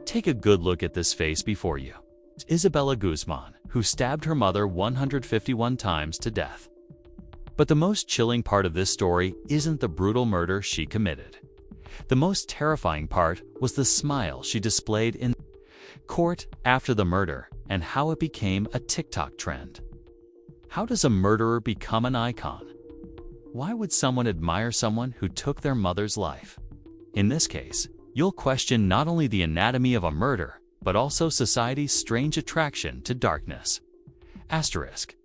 Take a good look at this face before you. It's Isabella Guzman, who stabbed her mother 151 times to death. But the most chilling part of this story isn't the brutal murder she committed. The most terrifying part was the smile she displayed in court after the murder and how it became a TikTok trend. How does a murderer become an icon? Why would someone admire someone who took their mother's life? In this case, you'll question not only the anatomy of a murder, but also society's strange attraction to darkness. Asterisk.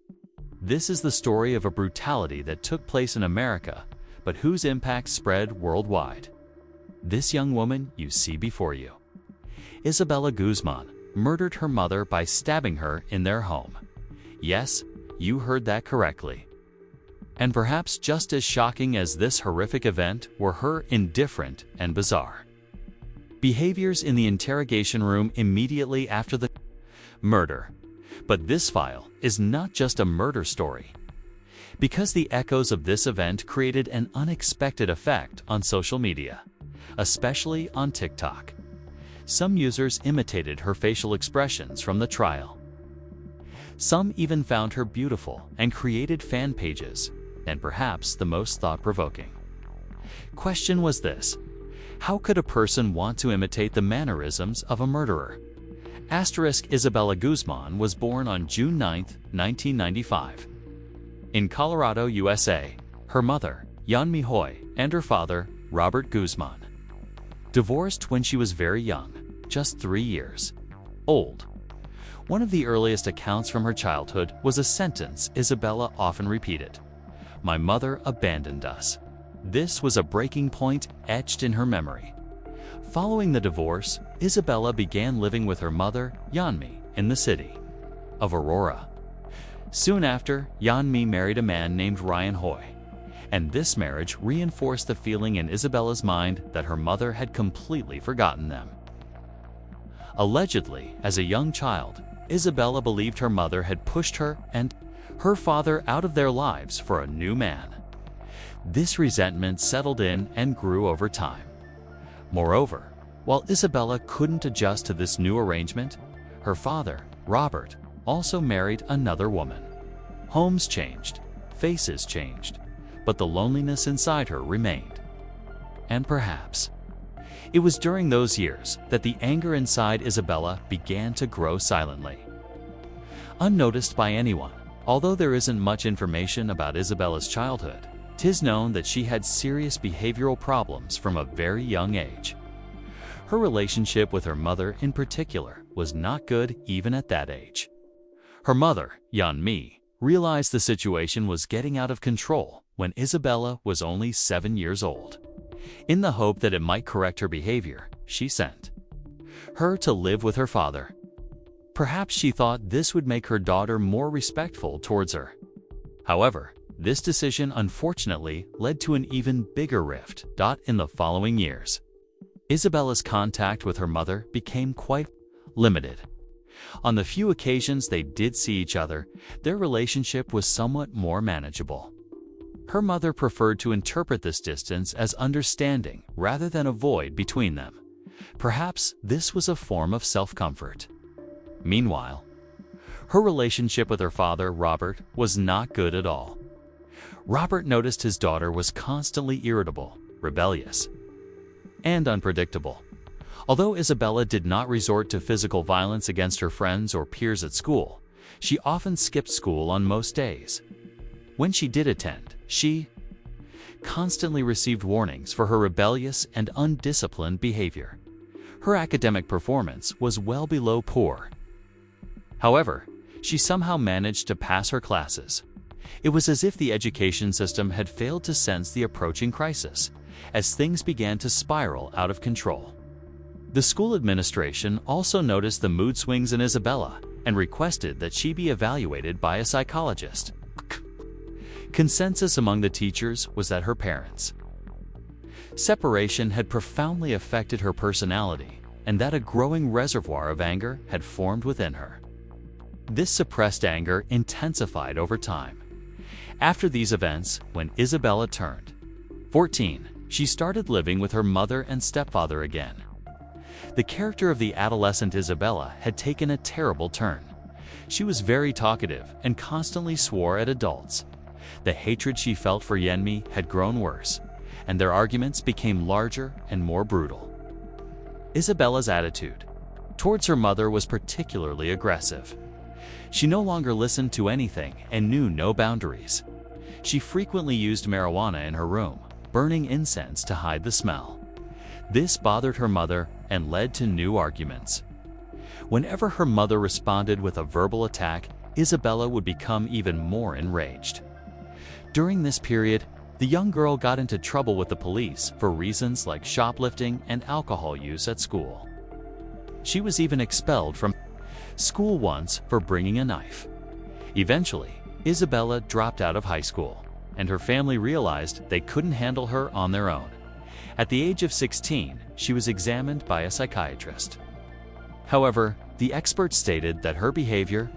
This is the story of a brutality that took place in America, but whose impact spread worldwide. This young woman you see before you, Isabella Guzman, murdered her mother by stabbing her in their home. Yes, you heard that correctly. And perhaps just as shocking as this horrific event were her indifferent and bizarre behaviors in the interrogation room immediately after the murder. But this file is not just a murder story. Because the echoes of this event created an unexpected effect on social media, especially on TikTok. Some users imitated her facial expressions from the trial. Some even found her beautiful and created fan pages, and perhaps the most thought-provoking question was this: how could a person want to imitate the mannerisms of a murderer? Asterisk. Isabella Guzman was born on June 9, 1995. In Colorado, USA, her mother, Yanmi Hoy, and her father, Robert Guzman, divorced when she was very young, just 3 years old. One of the earliest accounts from her childhood was a sentence Isabella often repeated: "My mother abandoned us." This was a breaking point etched in her memory. Following the divorce, Isabella began living with her mother, Yanmi, in the city of Aurora. Soon after, Yanmi married a man named Ryan Hoy, and this marriage reinforced the feeling in Isabella's mind that her mother had completely forgotten them. Allegedly, as a young child, Isabella believed her mother had pushed her and her father out of their lives for a new man. This resentment settled in and grew over time. Moreover, while Isabella couldn't adjust to this new arrangement, her father, Robert, also married another woman. Homes changed, faces changed, but the loneliness inside her remained. And perhaps it was during those years that the anger inside Isabella began to grow silently. Unnoticed by anyone, although there isn't much information about Isabella's childhood, 'tis known that she had serious behavioral problems from a very young age. Her relationship with her mother in particular was not good even at that age. Her mother, Yanmi, realized the situation was getting out of control when Isabella was only 7 years old. In the hope that it might correct her behavior, she sent her to live with her father. Perhaps she thought this would make her daughter more respectful towards her. However, this decision unfortunately led to an even bigger rift. In the following years, Isabella's contact with her mother became quite limited. On the few occasions they did see each other, their relationship was somewhat more manageable. Her mother preferred to interpret this distance as understanding rather than a void between them. Perhaps this was a form of self-comfort. Meanwhile, her relationship with her father, Robert, was not good at all. Robert noticed his daughter was constantly irritable, rebellious, and unpredictable. Although Isabella did not resort to physical violence against her friends or peers at school, she often skipped school on most days. When she did attend, she constantly received warnings for her rebellious and undisciplined behavior. Her academic performance was well below poor. However, she somehow managed to pass her classes. It was as if the education system had failed to sense the approaching crisis, as things began to spiral out of control. The school administration also noticed the mood swings in Isabella and requested that she be evaluated by a psychologist. Consensus among the teachers was that her parents' separation had profoundly affected her personality and that a growing reservoir of anger had formed within her. This suppressed anger intensified over time. After these events, when Isabella turned 14, she started living with her mother and stepfather again. The character of the adolescent Isabella had taken a terrible turn. She was very talkative and constantly swore at adults. The hatred she felt for Yenmi had grown worse, and their arguments became larger and more brutal. Isabella's attitude towards her mother was particularly aggressive. She no longer listened to anything and knew no boundaries. She frequently used marijuana in her room, burning incense to hide the smell. This bothered her mother and led to new arguments. Whenever her mother responded with a verbal attack, Isabella would become even more enraged. During this period, the young girl got into trouble with the police for reasons like shoplifting and alcohol use at school. She was even expelled from school once for bringing a knife. Eventually, Isabella dropped out of high school, and her family realized they couldn't handle her on their own. At the age of 16, she was examined by a psychiatrist. However, the experts stated that her behavior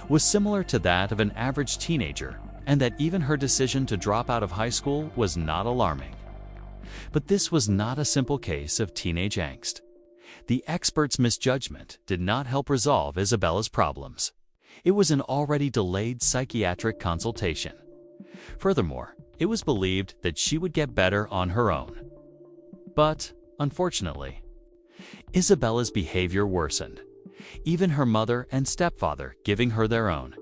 was similar to that of an average teenager, and that even her decision to drop out of high school was not alarming. But this was not a simple case of teenage angst. The experts' misjudgment did not help resolve Isabella's problems. It was an already delayed psychiatric consultation. Furthermore, it was believed that she would get better on her own. But, unfortunately, Isabella's behavior worsened, even her mother and stepfather giving her their own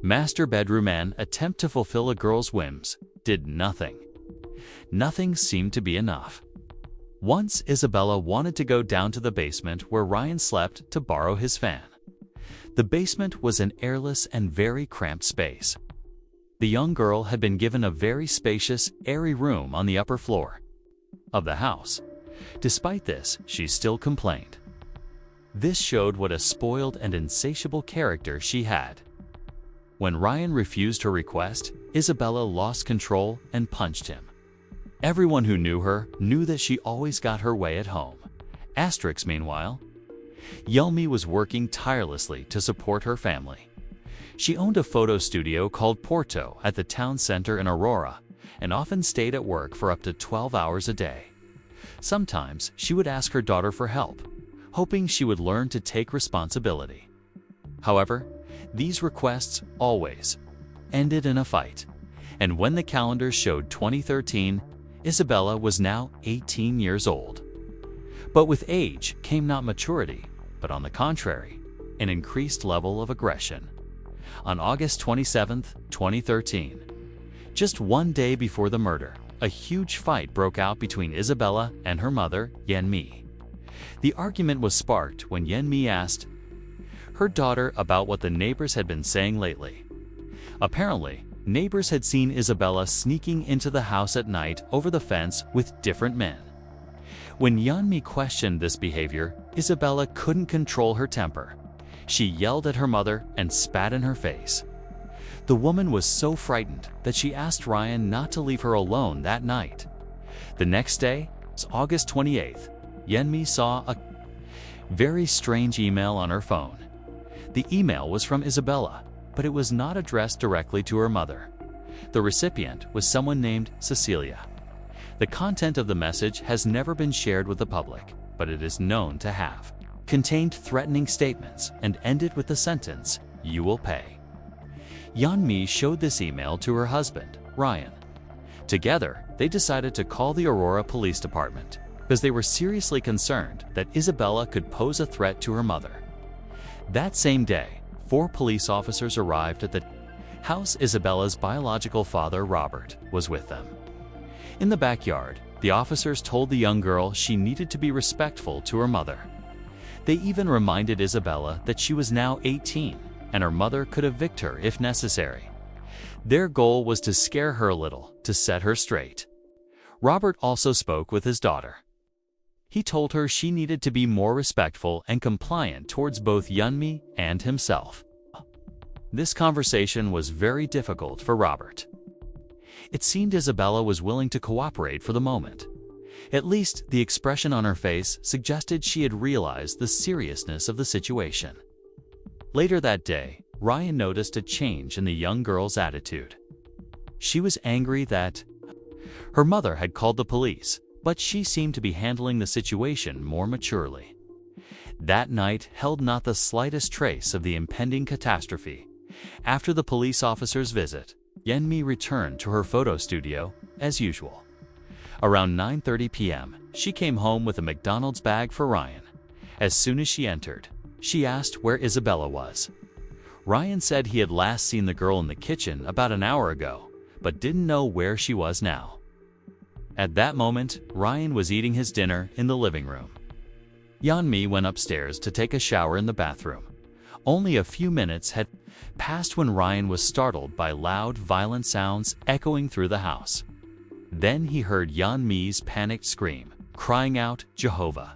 master bedroom and attempt to fulfill a girl's whims did nothing. Nothing seemed to be enough. Once Isabella wanted to go down to the basement where Ryan slept to borrow his fan. The basement was an airless and very cramped space. The young girl had been given a very spacious, airy room on the upper floor of the house. Despite this, she still complained. This showed what a spoiled and insatiable character she had. When Ryan refused her request, Isabella lost control and punched him. Everyone who knew her knew that she always got her way at home. Asterix, meanwhile, Yenmi was working tirelessly to support her family. She owned a photo studio called Porto at the town center in Aurora and often stayed at work for up to 12 hours a day. Sometimes she would ask her daughter for help, hoping she would learn to take responsibility. However, these requests always ended in a fight, and when the calendar showed 2013, Isabella was now 18 years old. But with age came not maturity, but on the contrary, an increased level of aggression. On August 27, 2013, just one day before the murder, a huge fight broke out between Isabella and her mother, Yenmi. The argument was sparked when Yenmi asked her daughter about what the neighbors had been saying lately. Apparently, neighbors had seen Isabella sneaking into the house at night over the fence with different men. When Yenmi questioned this behavior, Isabella couldn't control her temper. She yelled at her mother and spat in her face. The woman was so frightened that she asked Ryan not to leave her alone that night. The next day, August 28th, Yenmi saw a very strange email on her phone. The email was from Isabella, but it was not addressed directly to her mother. The recipient was someone named Cecilia. The content of the message has never been shared with the public, but it is known to have contained threatening statements and ended with the sentence, "You will pay." Yenmi showed this email to her husband, Ryan. Together, they decided to call the Aurora Police Department because they were seriously concerned that Isabella could pose a threat to her mother. That same day, 4 police officers arrived at the house. Isabella's biological father, Robert, was with them. In the backyard, the officers told the young girl she needed to be respectful to her mother. They even reminded Isabella that she was now 18 and her mother could evict her if necessary. Their goal was to scare her a little, to set her straight. Robert also spoke with his daughter. He told her she needed to be more respectful and compliant towards both Yenmi and himself. This conversation was very difficult for Robert. It seemed Isabella was willing to cooperate for the moment. At least, the expression on her face suggested she had realized the seriousness of the situation. Later that day, Ryan noticed a change in the young girl's attitude. She was angry that her mother had called the police, but she seemed to be handling the situation more maturely. That night held not the slightest trace of the impending catastrophe. After the police officer's visit, Yeonmi returned to her photo studio as usual. Around 9:30 p.m., she came home with a McDonald's bag for Ryan. As soon as she entered, she asked where Isabella was. Ryan said he had last seen the girl in the kitchen about an hour ago, but didn't know where she was now. At that moment, Ryan was eating his dinner in the living room. Yeonmi went upstairs to take a shower in the bathroom. Only a few minutes had passed when Ryan was startled by loud, violent sounds echoing through the house. Then he heard Yeonmi's panicked scream, crying out, "Jehovah."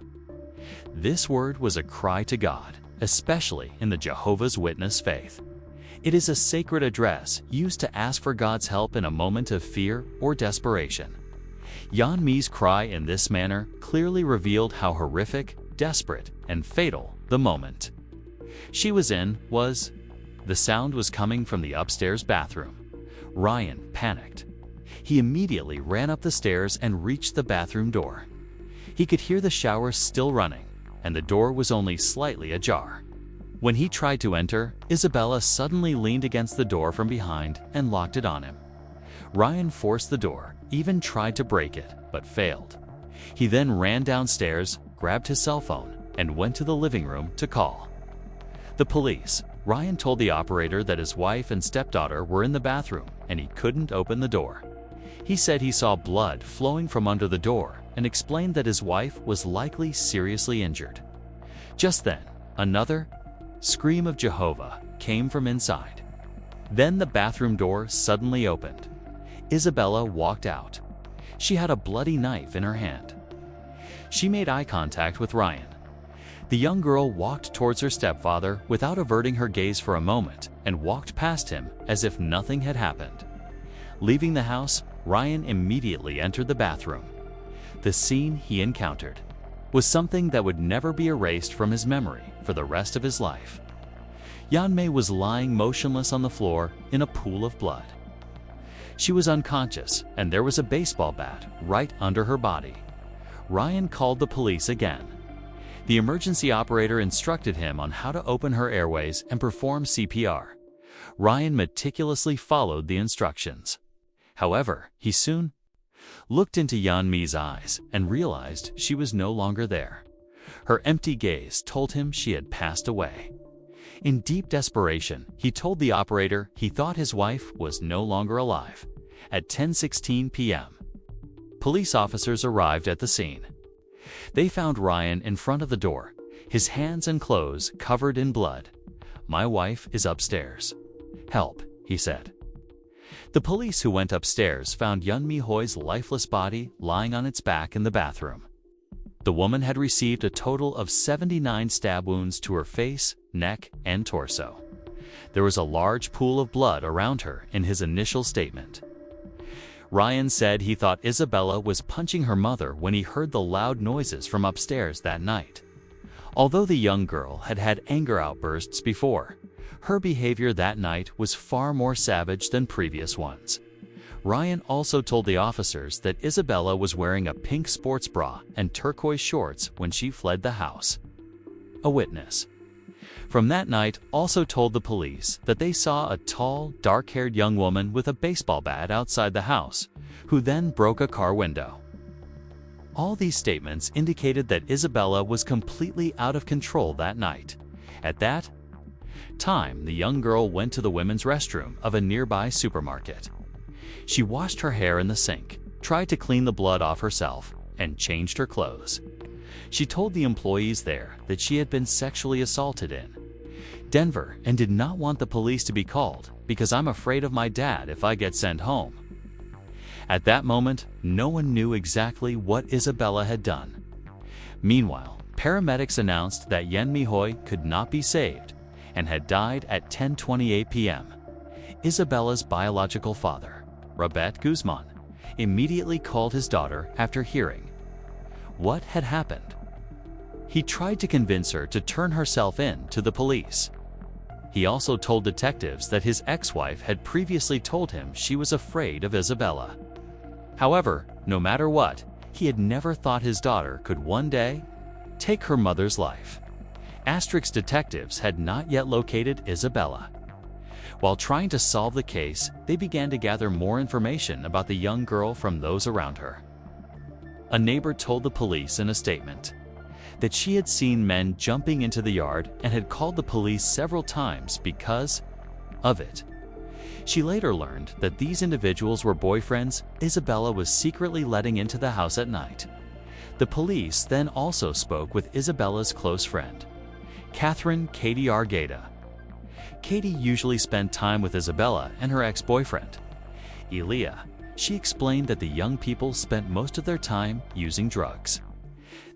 This word was a cry to God, especially in the Jehovah's Witness faith. It is a sacred address used to ask for God's help in a moment of fear or desperation. Yeonmi's cry in this manner clearly revealed how horrific, desperate, and fatal the moment she was in was. The sound was coming from the upstairs bathroom. Ryan panicked. He immediately ran up the stairs and reached the bathroom door. He could hear the shower still running, and the door was only slightly ajar. When he tried to enter, Isabella suddenly leaned against the door from behind and locked it on him. Ryan forced the door, even tried to break it, but failed. He then ran downstairs, grabbed his cell phone, and went to the living room to call the police. Ryan told the operator that his wife and stepdaughter were in the bathroom and he couldn't open the door. He said he saw blood flowing from under the door and explained that his wife was likely seriously injured. Just then, another scream of Jehovah came from inside. Then the bathroom door suddenly opened. Isabella walked out. She had a bloody knife in her hand. She made eye contact with Ryan. The young girl walked towards her stepfather without averting her gaze for a moment and walked past him as if nothing had happened. Leaving the house, Ryan immediately entered the bathroom. The scene he encountered was something that would never be erased from his memory for the rest of his life. Yeonmi was lying motionless on the floor in a pool of blood. She was unconscious, and there was a baseball bat right under her body. Ryan called the police again. The emergency operator instructed him on how to open her airways and perform CPR. Ryan meticulously followed the instructions. However, he soon looked into Yeonmi's eyes and realized she was no longer there. Her empty gaze told him she had passed away. In deep desperation, he told the operator he thought his wife was no longer alive. At 10:16 p.m., police officers arrived at the scene. They found Ryan in front of the door, his hands and clothes covered in blood. "My wife is upstairs. Help," he said. The police who went upstairs found Yeonmi Hoi's lifeless body lying on its back in the bathroom. The woman had received a total of 79 stab wounds to her face, neck, and torso. There was a large pool of blood around her in his initial statement. Ryan said he thought Isabella was punching her mother when he heard the loud noises from upstairs that night. Although the young girl had had anger outbursts before, her behavior that night was far more savage than previous ones. Ryan also told the officers that Isabella was wearing a pink sports bra and turquoise shorts when she fled the house. A witness from that night also told the police that they saw a tall, dark-haired young woman with a baseball bat outside the house, who then broke a car window. All these statements indicated that Isabella was completely out of control that night. At that time, the young girl went to the women's restroom of a nearby supermarket. She washed her hair in the sink, tried to clean the blood off herself, and changed her clothes. She told the employees there that she had been sexually assaulted in Denver and did not want the police to be called because I'm afraid of my dad if I get sent home. At that moment, no one knew exactly what Isabella had done. Meanwhile, paramedics announced that Yeonmi Hoi could not be saved and had died at 10:28 p.m. Isabella's biological father, Isabella Guzman, immediately called his daughter after hearing what had happened. He tried to convince her to turn herself in to the police. He also told detectives that his ex-wife had previously told him she was afraid of Isabella. However, no matter what, he had never thought his daughter could one day take her mother's life. Asterix detectives had not yet located Isabella. While trying to solve the case, they began to gather more information about the young girl from those around her. A neighbor told the police in a statement that she had seen men jumping into the yard and had called the police several times because of it. She later learned that these individuals were boyfriends Isabella was secretly letting into the house at night. The police then also spoke with Isabella's close friend, Catherine Katie Argata. Katie usually spent time with Isabella and her ex-boyfriend, Elia. She explained that the young people spent most of their time using drugs.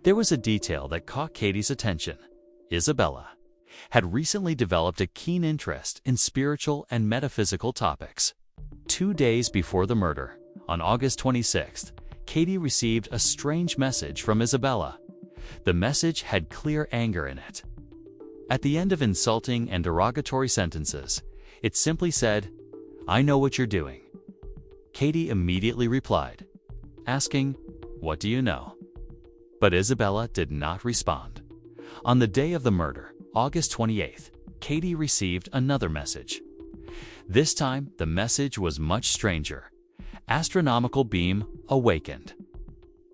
There was a detail that caught Katie's attention. Isabella had recently developed a keen interest in spiritual and metaphysical topics. 2 days before the murder, on August 26th, Katie received a strange message from Isabella. The message had clear anger in it. At the end of insulting and derogatory sentences, it simply said, "I know what you're doing." Katie immediately replied, asking, "What do you know?" But Isabella did not respond. On the day of the murder, August 28th, Katie received another message. This time, the message was much stranger. Astronomical beam awakened.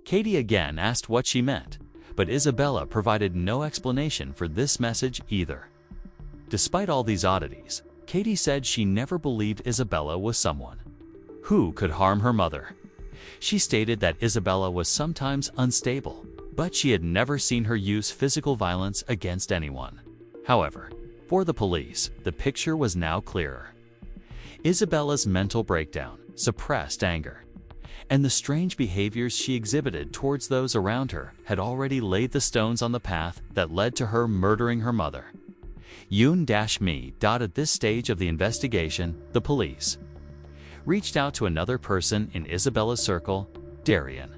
Katie again asked what she meant, but Isabella provided no explanation for this message either. Despite all these oddities, Katie said she never believed Isabella was someone who could harm her mother. She stated that Isabella was sometimes unstable, but she had never seen her use physical violence against anyone. However, for the police, the picture was now clearer. Isabella's mental breakdown, suppressed anger, and the strange behaviors she exhibited towards those around her had already laid the stones on the path that led to her murdering her mother. Yoon-me. At this stage of the investigation, the police reached out to another person in Isabella's circle, Darian.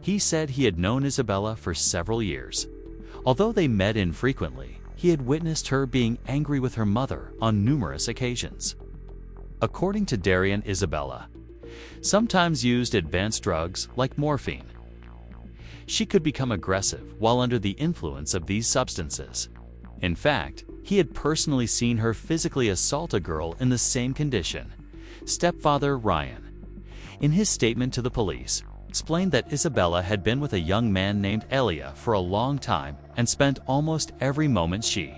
He said he had known Isabella for several years. Although they met infrequently, he had witnessed her being angry with her mother on numerous occasions. According to Darian, Isabella sometimes used advanced drugs like morphine. She could become aggressive while under the influence of these substances. In fact, he had personally seen her physically assault a girl in the same condition, stepfather Ryan. In his statement to the police, explained that Isabella had been with a young man named Elia for a long time and spent almost every moment she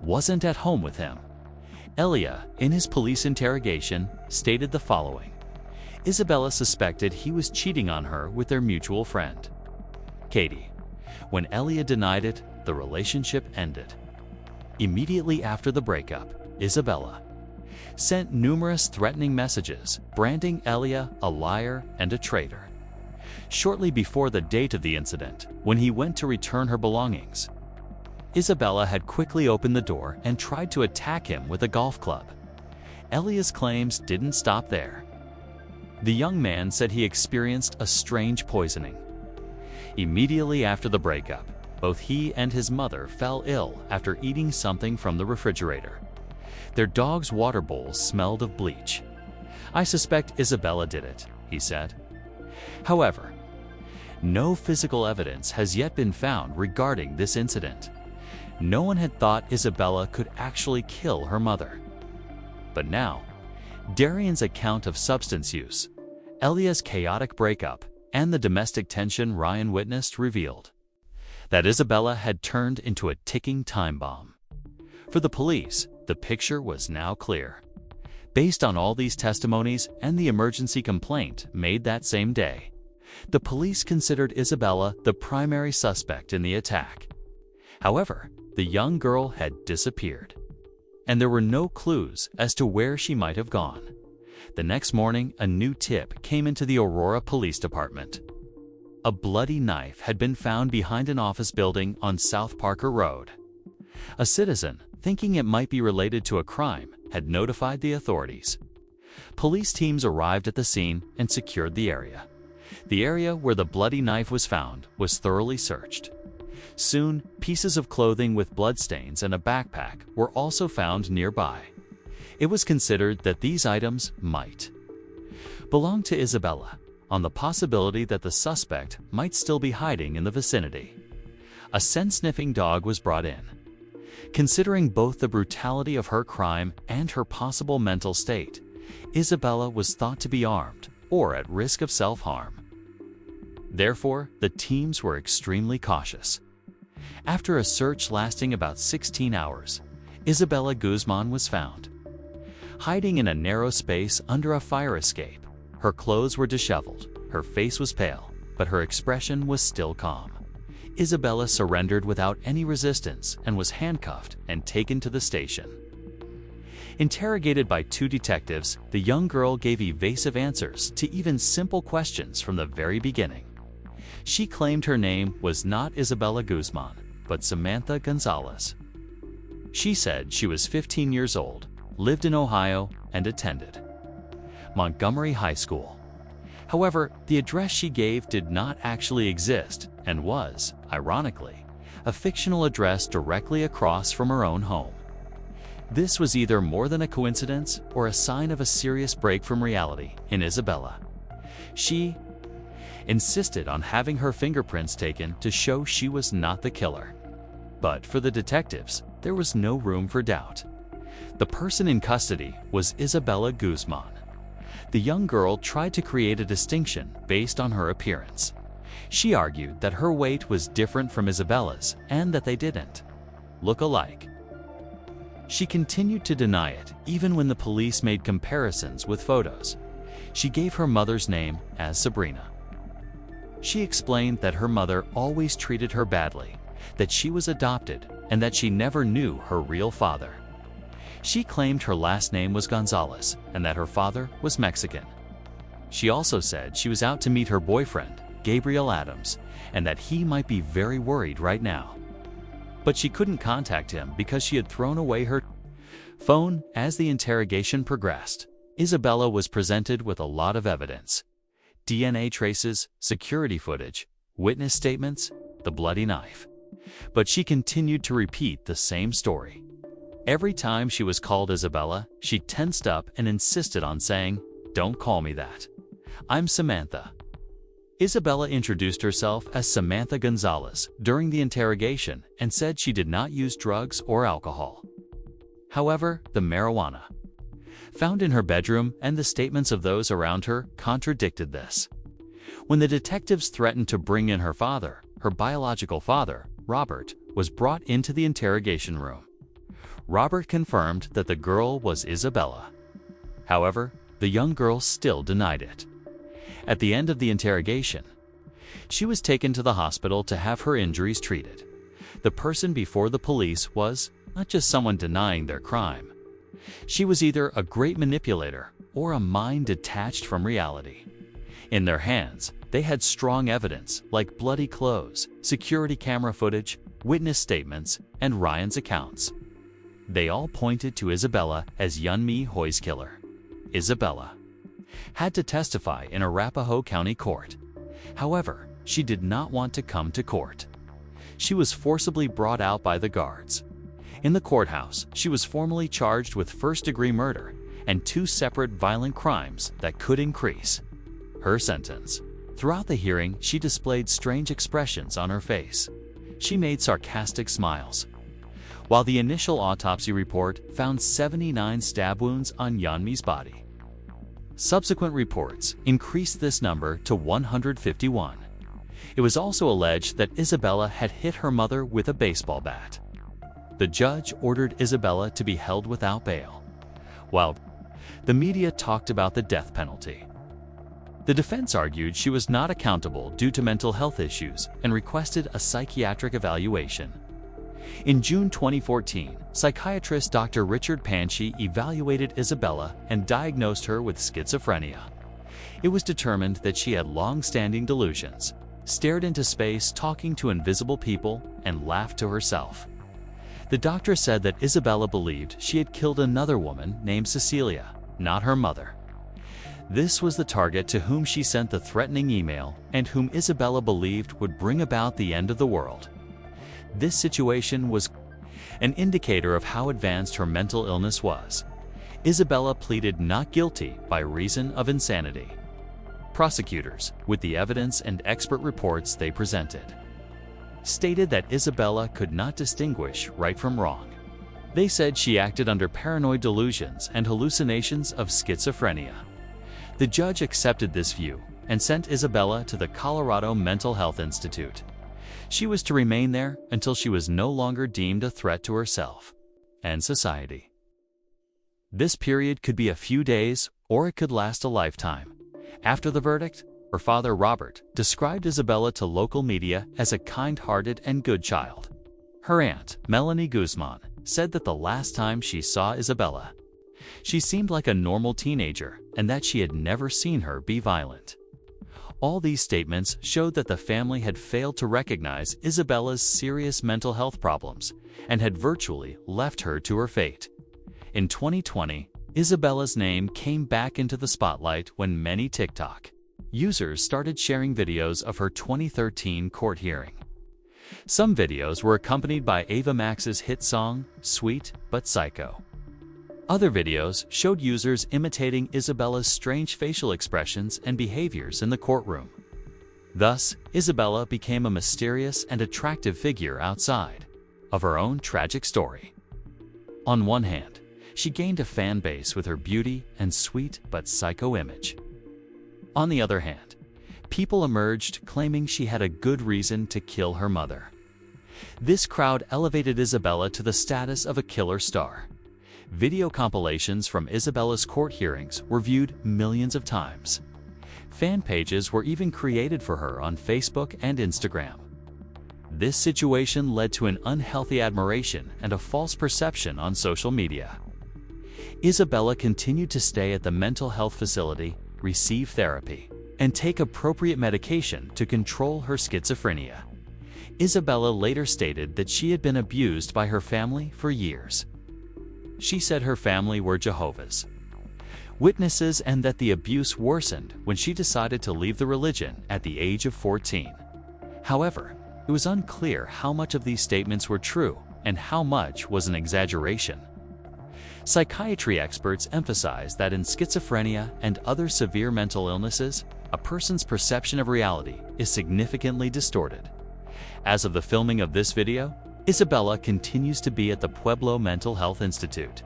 wasn't at home with him. Elia, in his police interrogation, stated the following: Isabella suspected he was cheating on her with their mutual friend, Katie. When Elia denied it, the relationship ended. Immediately after the breakup, Isabella sent numerous threatening messages, branding Elia a liar and a traitor. Shortly before the date of the incident, when he went to return her belongings, Isabella had quickly opened the door and tried to attack him with a golf club. Elia's claims didn't stop there. The young man said he experienced a strange poisoning. Immediately after the breakup, both he and his mother fell ill after eating something from the refrigerator. Their dog's water bowl smelled of bleach. "I suspect Isabella did it," he said. However, no physical evidence has yet been found regarding this incident. No one had thought Isabella could actually kill her mother. But now, Darian's account of substance use, Elia's chaotic breakup, and the domestic tension Ryan witnessed revealed that Isabella had turned into a ticking time bomb. For the police, the picture was now clear. Based on all these testimonies and the emergency complaint made that same day, the police considered Isabella the primary suspect in the attack. However, the young girl had disappeared, and there were no clues as to where she might have gone. The next morning, a new tip came into the Aurora Police Department. A bloody knife had been found behind an office building on South Parker Road. A citizen, thinking it might be related to a crime, had notified the authorities. Police teams arrived at the scene and secured the area. The area where the bloody knife was found was thoroughly searched. Soon, pieces of clothing with bloodstains and a backpack were also found nearby. It was considered that these items might belong to Isabella. on the possibility that the suspect might still be hiding in the vicinity. A scent-sniffing dog was brought in. Considering both the brutality of her crime and her possible mental state, Isabella was thought to be armed or at risk of self-harm. Therefore, the teams were extremely cautious. After a search lasting about 16 hours, Isabella Guzman was found. Hiding in a narrow space under a fire escape, her clothes were disheveled, her face was pale, but her expression was still calm. Isabella surrendered without any resistance and was handcuffed and taken to the station. Interrogated by 2 detectives, the young girl gave evasive answers to even simple questions from the very beginning. She claimed her name was not Isabella Guzman, but Samantha Gonzalez. She said she was 15 years old, lived in Ohio, and attended Montgomery High School. However, the address she gave did not actually exist and was, ironically, a fictional address directly across from her own home. This was either more than a coincidence or a sign of a serious break from reality in Isabella. She insisted on having her fingerprints taken to show she was not the killer. But for the detectives, there was no room for doubt. The person in custody was Isabella Guzman. The young girl tried to create a distinction based on her appearance. She argued that her weight was different from Isabella's and that they didn't look alike. She continued to deny it even when the police made comparisons with photos. She gave her mother's name as Sabrina. She explained that her mother always treated her badly, that she was adopted, and that she never knew her real father. She claimed her last name was Gonzalez and that her father was Mexican. She also said she was out to meet her boyfriend, Gabriel Adams, and that he might be very worried right now. But she couldn't contact him because she had thrown away her phone. As the interrogation progressed, Isabella was presented with a lot of evidence: DNA traces, security footage, witness statements, the bloody knife. But she continued to repeat the same story. Every time she was called Isabella, she tensed up and insisted on saying, "Don't call me that. I'm Samantha." Isabella introduced herself as Samantha Gonzalez during the interrogation and said she did not use drugs or alcohol. However, the marijuana found in her bedroom and the statements of those around her contradicted this. When the detectives threatened to bring in her father, her biological father, Robert, was brought into the interrogation room. Robert confirmed that the girl was Isabella. However, the young girl still denied it. At the end of the interrogation, she was taken to the hospital to have her injuries treated. The person before the police was not just someone denying their crime. She was either a great manipulator or a mind detached from reality. In their hands, they had strong evidence like bloody clothes, security camera footage, witness statements, and Ryan's accounts. They all pointed to Isabella as Yunmi Hoy's killer. Isabella had to testify in Arapahoe County Court. However, she did not want to come to court. She was forcibly brought out by the guards. In the courthouse, she was formally charged with first-degree murder and 2 separate violent crimes that could increase her sentence. Throughout the hearing, she displayed strange expressions on her face. She made sarcastic smiles. While the initial autopsy report found 79 stab wounds on Yunmi's body, subsequent reports increased this number to 151. It was also alleged that Isabella had hit her mother with a baseball bat. The judge ordered Isabella to be held without bail, while the media talked about the death penalty. The defense argued she was not accountable due to mental health issues and requested a psychiatric evaluation. In June 2014, psychiatrist Dr. Richard Panchi evaluated Isabella and diagnosed her with schizophrenia. It was determined that she had long-standing delusions, stared into space talking to invisible people, and laughed to herself. The doctor said that Isabella believed she had killed another woman named Cecilia, not her mother. This was the target to whom she sent the threatening email and whom Isabella believed would bring about the end of the world. This situation was an indicator of how advanced her mental illness was. Isabella pleaded not guilty by reason of insanity. Prosecutors, with the evidence and expert reports they presented, stated that Isabella could not distinguish right from wrong. They said she acted under paranoid delusions and hallucinations of schizophrenia. The judge accepted this view and sent Isabella to the Colorado Mental Health Institute. She was to remain there until she was no longer deemed a threat to herself and society. This period could be a few days or it could last a lifetime. After the verdict, her father Robert described Isabella to local media as a kind-hearted and good child. Her aunt, Melanie Guzman, said that the last time she saw Isabella, she seemed like a normal teenager and that she had never seen her be violent. All these statements showed that the family had failed to recognize Isabella's serious mental health problems and had virtually left her to her fate. In 2020, Isabella's name came back into the spotlight when many TikTok users started sharing videos of her 2013 court hearing. Some videos were accompanied by Ava Max's hit song, Sweet But Psycho. Other videos showed users imitating Isabella's strange facial expressions and behaviors in the courtroom. Thus, Isabella became a mysterious and attractive figure outside of her own tragic story. On one hand, she gained a fan base with her beauty and sweet but psycho image. On the other hand, people emerged claiming she had a good reason to kill her mother. This crowd elevated Isabella to the status of a killer star. Video compilations from Isabella's court hearings were viewed millions of times. Fan pages were even created for her on Facebook and Instagram. This situation led to an unhealthy admiration and a false perception on social media. Isabella continued to stay at the mental health facility, receive therapy, and take appropriate medication to control her schizophrenia. Isabella later stated that she had been abused by her family for years. She said her family were Jehovah's Witnesses and that the abuse worsened when she decided to leave the religion at the age of 14. However, it was unclear how much of these statements were true and how much was an exaggeration. Psychiatry experts emphasize that in schizophrenia and other severe mental illnesses, a person's perception of reality is significantly distorted. As of the filming of this video, Isabella continues to be at the Pueblo Mental Health Institute.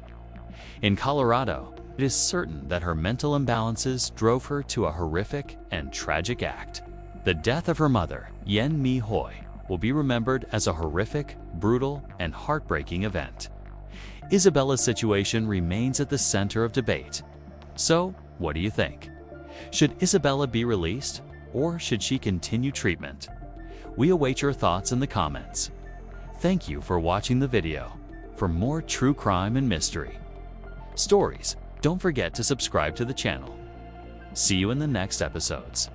In Colorado, it is certain that her mental imbalances drove her to a horrific and tragic act. The death of her mother, Yen Mi Hoi, will be remembered as a horrific, brutal, and heartbreaking event. Isabella's situation remains at the center of debate. So, what do you think? Should Isabella be released, or should she continue treatment? We await your thoughts in the comments. Thank you for watching the video. For more true crime and mystery stories, don't forget to subscribe to the channel. See you in the next episodes.